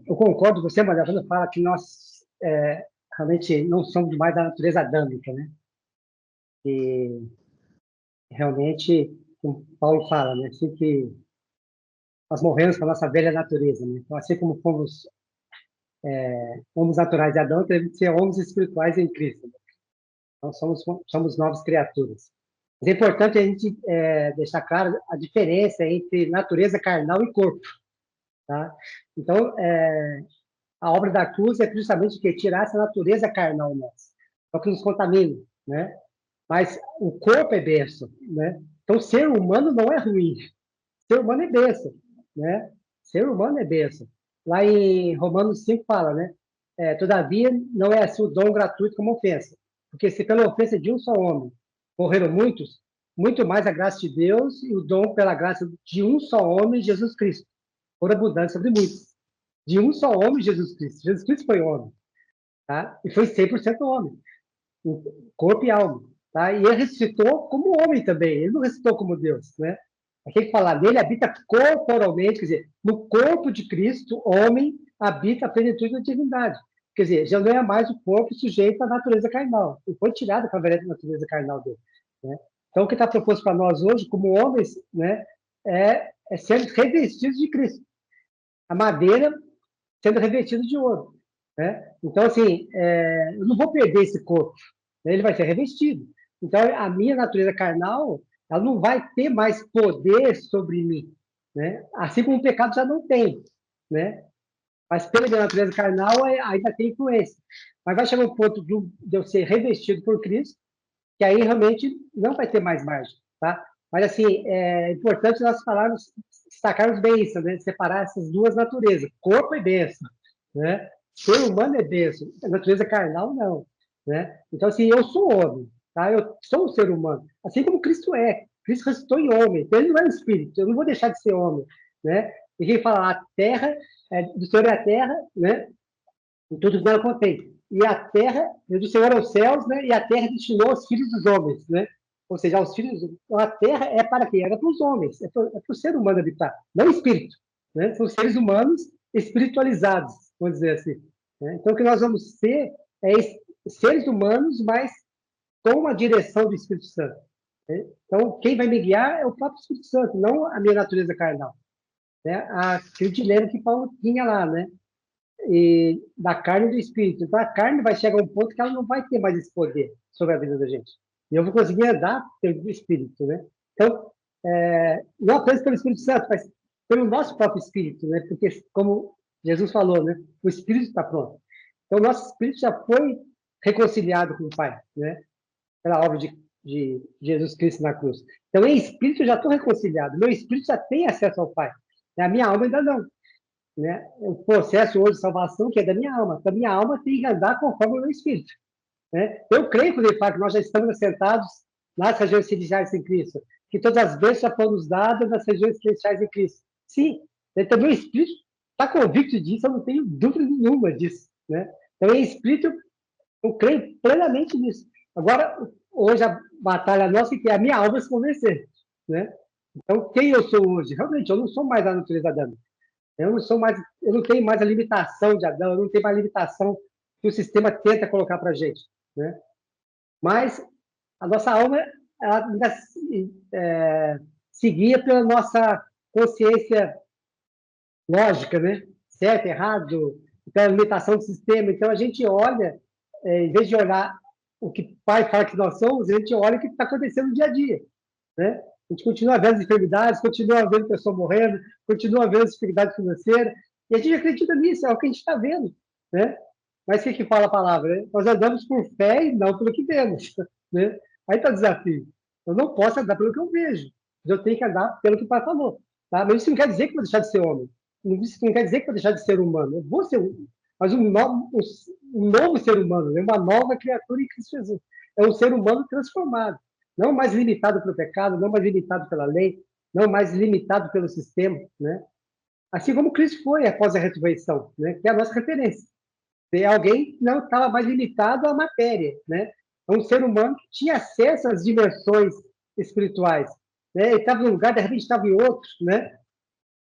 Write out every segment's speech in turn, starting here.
eu concordo com você, Maria, quando fala que nós realmente não somos mais da natureza adâmica, né? E realmente, como Paulo fala, né? Assim que nós morremos para a nossa velha natureza, né? Então, assim como fomos homos naturais de Adão, temos que ser homos espirituais em Cristo, né? Então, somos novas criaturas. Mas é importante a gente deixar claro a diferença entre natureza carnal e corpo, tá? Então, a obra da cruz é justamente que tirar essa natureza carnal nossa, é o que nos contamina, né? Mas o corpo é bênção, né? Então, ser humano não é ruim, ser humano é bênção, né? Ser humano é bênção. Lá em Romanos 5 fala, né? Todavia, não é assim o dom gratuito como ofensa, porque se pela ofensa de um só homem morreram muitos, muito mais a graça de Deus e o dom pela graça de um só homem, Jesus Cristo, por abundância sobre muitos. De um só homem, Jesus Cristo. Jesus Cristo foi homem, tá? E foi 100% homem, corpo e alma, tá? E ele ressuscitou como homem também, ele não ressuscitou como Deus, né? Aquele que fala dele habita corporalmente, quer dizer, no corpo de Cristo, homem habita a plenitude da divindade. Quer dizer, já não é mais o corpo sujeito à natureza carnal. Ele foi tirado com a velha natureza carnal dele, né? Então, o que está proposto para nós hoje, como homens, né, é ser revestidos de Cristo. A madeira sendo revestida de ouro, né? Então, assim, eu não vou perder esse corpo, né? Ele vai ser revestido. Então, a minha natureza carnal, ela não vai ter mais poder sobre mim, né? Assim como o pecado já não tem, né? Mas pela minha natureza carnal ainda tem influência. Mas vai chegar um ponto de eu ser revestido por Cristo, que aí realmente não vai ter mais margem, tá? Mas, assim, é importante nós falarmos, destacarmos bem isso, né? Separar essas duas naturezas, corpo e bênção, né? Ser humano é bênção, a natureza carnal não, né? Então, assim, eu sou homem, tá? Eu sou um ser humano, assim como Cristo é. Cristo ressuscitou em homem, então ele não é um espírito, eu não vou deixar de ser homem, né? E quem fala, a terra, do Senhor é a terra, né? E tudo que nela contém. E a terra, do Senhor é os céus, né? E a terra destinou aos filhos dos homens, né? Ou seja, aos filhos. Então, a terra é para quem? Era para os homens, para o ser humano habitar, não o espírito, né? São seres humanos espiritualizados, vamos dizer assim, né? Então, o que nós vamos ser é seres humanos, mas com a direção do Espírito Santo, né? Então, quem vai me guiar é o próprio Espírito Santo, não a minha natureza carnal, né? Aquele dilema que Paulo tinha lá, né? Da carne e do espírito. Então, a carne vai chegar a um ponto que ela não vai ter mais esse poder sobre a vida da gente. E eu vou conseguir andar pelo espírito, né? Então, não apenas pelo Espírito Santo, mas pelo nosso próprio espírito, né? Porque, como Jesus falou, né? O espírito está pronto. Então, o nosso espírito já foi reconciliado com o Pai, né? Pela obra de Jesus Cristo na cruz. Então, em espírito, eu já estou reconciliado. Meu espírito já tem acesso ao Pai. A minha alma ainda não, né? O processo hoje de salvação que é da minha alma. Então, a minha alma tem que andar conforme o meu espírito, né? Eu creio quando ele fala que nós já estamos assentados nas regiões celestiais em Cristo, que todas as bênçãos já foram nos dadas nas regiões celestiais em Cristo. Sim, então meu espírito está convicto disso, eu não tenho dúvida nenhuma disso, né? Então, em espírito, eu creio plenamente nisso. Agora, hoje a batalha nossa é que a minha alma se convencer, né? Então, quem eu sou hoje? Realmente, eu não sou mais a natureza adâmica. Eu não tenho mais a limitação de Adão, eu não tenho mais a limitação que o sistema tenta colocar para a gente, né? Mas a nossa alma ela ainda se guia pela nossa consciência lógica, né? Certo, errado, pela limitação do sistema. Então a gente olha, em vez de olhar o que o pai fala que nós somos, a gente olha o que está acontecendo no dia a dia, né? A gente continua vendo as enfermidades, continua vendo pessoas morrendo, continua vendo as dificuldades financeiras, e a gente acredita nisso, é o que a gente está vendo, né? Mas o que fala a palavra, né? Nós andamos por fé e não pelo que vemos, né? Aí está o desafio. Eu não posso andar pelo que eu vejo, eu tenho que andar pelo que o pai falou, tá? Mas isso não quer dizer que eu vou deixar de ser homem, isso não quer dizer que eu vou deixar de ser humano, eu vou ser mas um novo ser humano, né? Uma nova criatura em Cristo Jesus. É um ser humano transformado, não mais limitado pelo pecado, não mais limitado pela lei, não mais limitado pelo sistema, né? Assim como Cristo foi após a ressurreição, né? Que é a nossa referência. É alguém que não estava mais limitado à matéria, né? É um ser humano que tinha acesso às dimensões espirituais, né? Ele estava num lugar, de repente estava em outro, né?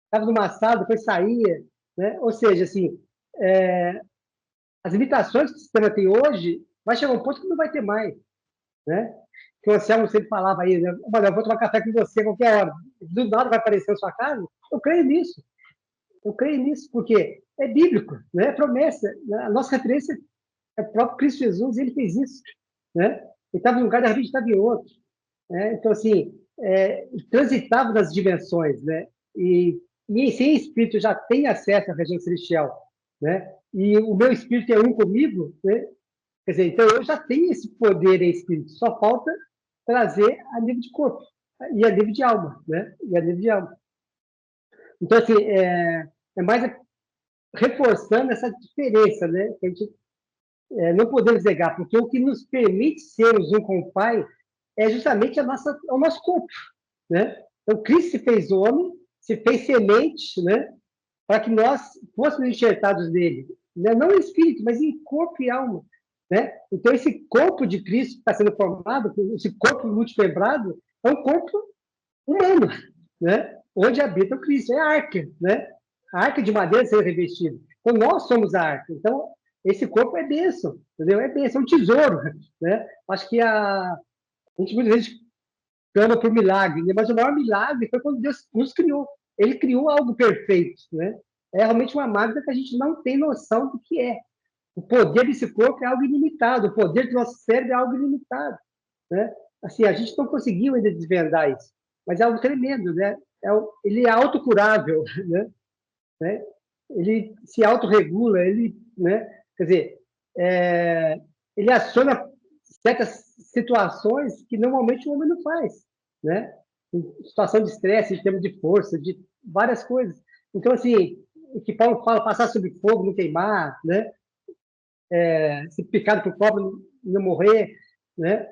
Estava numa sala, depois saía, né? Ou seja, assim, as limitações que o sistema tem hoje, vai chegar um ponto que não vai ter mais, né? Que o Anselmo sempre falava aí, né? Olha, eu vou tomar café com você a qualquer hora. Do nada vai aparecer na sua casa. Eu creio nisso. Eu creio nisso porque é bíblico, né? É promessa. Né? A nossa referência é o próprio Cristo Jesus, ele fez isso, né? Ele estava em um lugar, de repente estava em outro. Né? Então, assim, transitava nas dimensões, né? E sem espírito já tem acesso à região celestial, né? E o meu espírito é um comigo, né? Quer dizer, então eu já tenho esse poder em espírito, só falta trazer a nível de corpo e a nível de alma, né? E a nível de alma. Então, assim, é mais reforçando essa diferença, né? Que a gente não podemos negar, porque o que nos permite sermos um com o Pai é justamente o nosso corpo, né? Então, Cristo se fez homem, se fez semente, né? Para que nós fôssemos enxertados nele, né? Não em espírito, mas em corpo e alma, né? Então, esse corpo de Cristo que está sendo formado, esse corpo multifibrado, é um corpo humano, né? Onde habita o Cristo, é a arca, né? A arca de madeira sendo revestida. Então, nós somos a arca. Então, esse corpo é bênção, entendeu? É bênção, é um tesouro, né? Acho que a gente muitas vezes clama por milagre, né? Mas o maior milagre foi quando Deus nos criou. Ele criou algo perfeito, né? É realmente uma mágica que a gente não tem noção do que é. O poder desse corpo é algo ilimitado, o poder do nosso cérebro é algo ilimitado, né? Assim, a gente não conseguiu ainda desvendar isso, mas é algo tremendo, né? Ele é autocurável, né? Ele se autorregula, ele, né? Quer dizer, ele aciona certas situações que normalmente o homem não faz, né? Em situação de estresse, em termos de força, de várias coisas. Então, assim, o que Paulo fala, passar sobre fogo, não queimar, né? Ser picado por cobra, não morrer, né?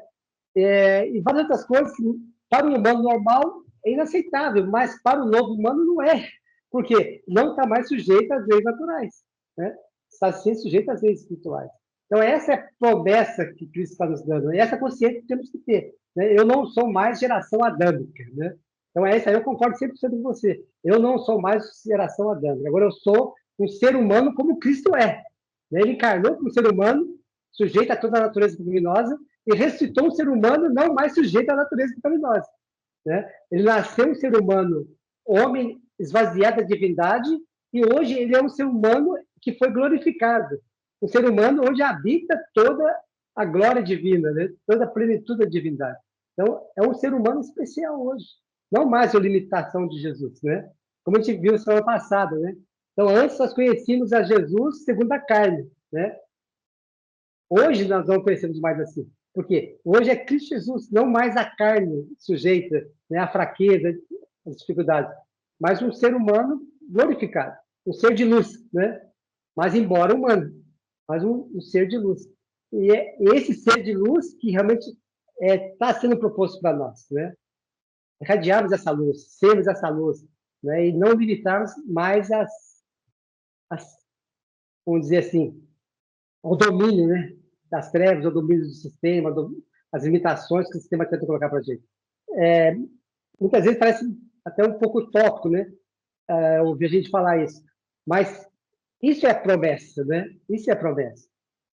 E várias outras coisas que para o humano normal é inaceitável, mas para o novo humano não é, porque não está mais sujeito às leis naturais, né? Está sim sujeito às leis espirituais. Então, essa é a promessa que Cristo está nos dando, e essa consciência que temos que ter. Né? Eu não sou mais geração adâmica, né? Então, essa aí eu concordo 100% com você. Eu não sou mais geração adâmica. Agora, eu sou um ser humano como Cristo é. Né? Ele encarnou como ser humano, sujeito a toda a natureza pecaminosa, e ressuscitou um ser humano não mais sujeito à natureza pecaminosa. Né? Ele nasceu um ser humano, homem esvaziado da divindade, e hoje ele é um ser humano que foi glorificado. Um ser humano onde habita toda a glória divina, né? Toda a plenitude da divindade. Então, é um ser humano especial hoje. Não mais a limitação de Jesus, né? Como a gente viu na semana passada, né? Então, antes nós conhecíamos a Jesus segundo a carne, né? Hoje nós não conhecemos mais assim. Porque hoje é Cristo Jesus, não mais a carne sujeita, né, à fraqueza, às dificuldades, mas um ser humano glorificado, um ser de luz, né? Mas embora humano, mas um ser de luz. E é esse ser de luz que realmente está sendo proposto para nós, né? Irradiarmos essa luz, sermos essa luz, né? E não limitarmos mais vamos dizer assim, ao domínio, né? Das trevas, ao domínio do sistema, as limitações que o sistema tenta colocar para a gente. Muitas vezes parece até um pouco utópico, né? Ouvir a gente falar isso. Mas isso é a promessa, né? Isso é a promessa.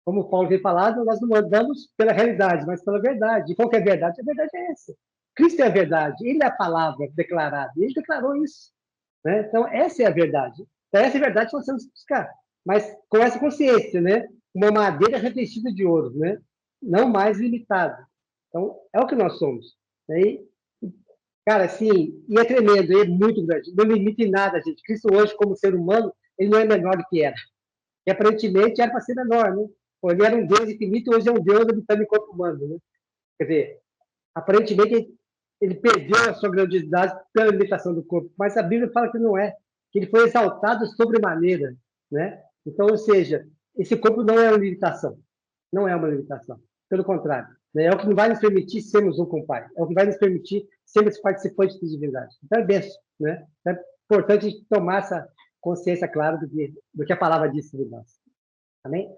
Como o Paulo vem falado, nós não andamos pela realidade, mas pela verdade. E qual que é a verdade? A verdade é essa. Cristo é a verdade. Ele é a palavra declarada. Ele declarou isso. Né? Então, essa é a verdade. Então, essa é a verdade que nós temos que buscar. Mas com essa consciência, né? Uma madeira revestida de ouro, né? Não mais limitada. Então, é o que nós somos. Né? Cara, assim, e é tremendo, é muito grande. Não limita em nada, gente. Cristo hoje, como ser humano, ele não é menor do que era. E aparentemente era para ser menor, né? Pô, ele era um Deus infinito e hoje é um Deus habitando em corpo humano, né? Quer dizer, aparentemente ele perdeu a sua grandiosidade pela limitação do corpo, mas a Bíblia fala que não é, que ele foi exaltado sobremaneira, né? Então, ou seja, esse corpo não é uma limitação, não é uma limitação, pelo contrário, né? É o que não vai nos permitir sermos um com o Pai, é o que vai nos permitir sermos participantes da divindade. Então é benção, né? É importante a gente tomar essa consciência clara do que a palavra diz sobre nós. Amém?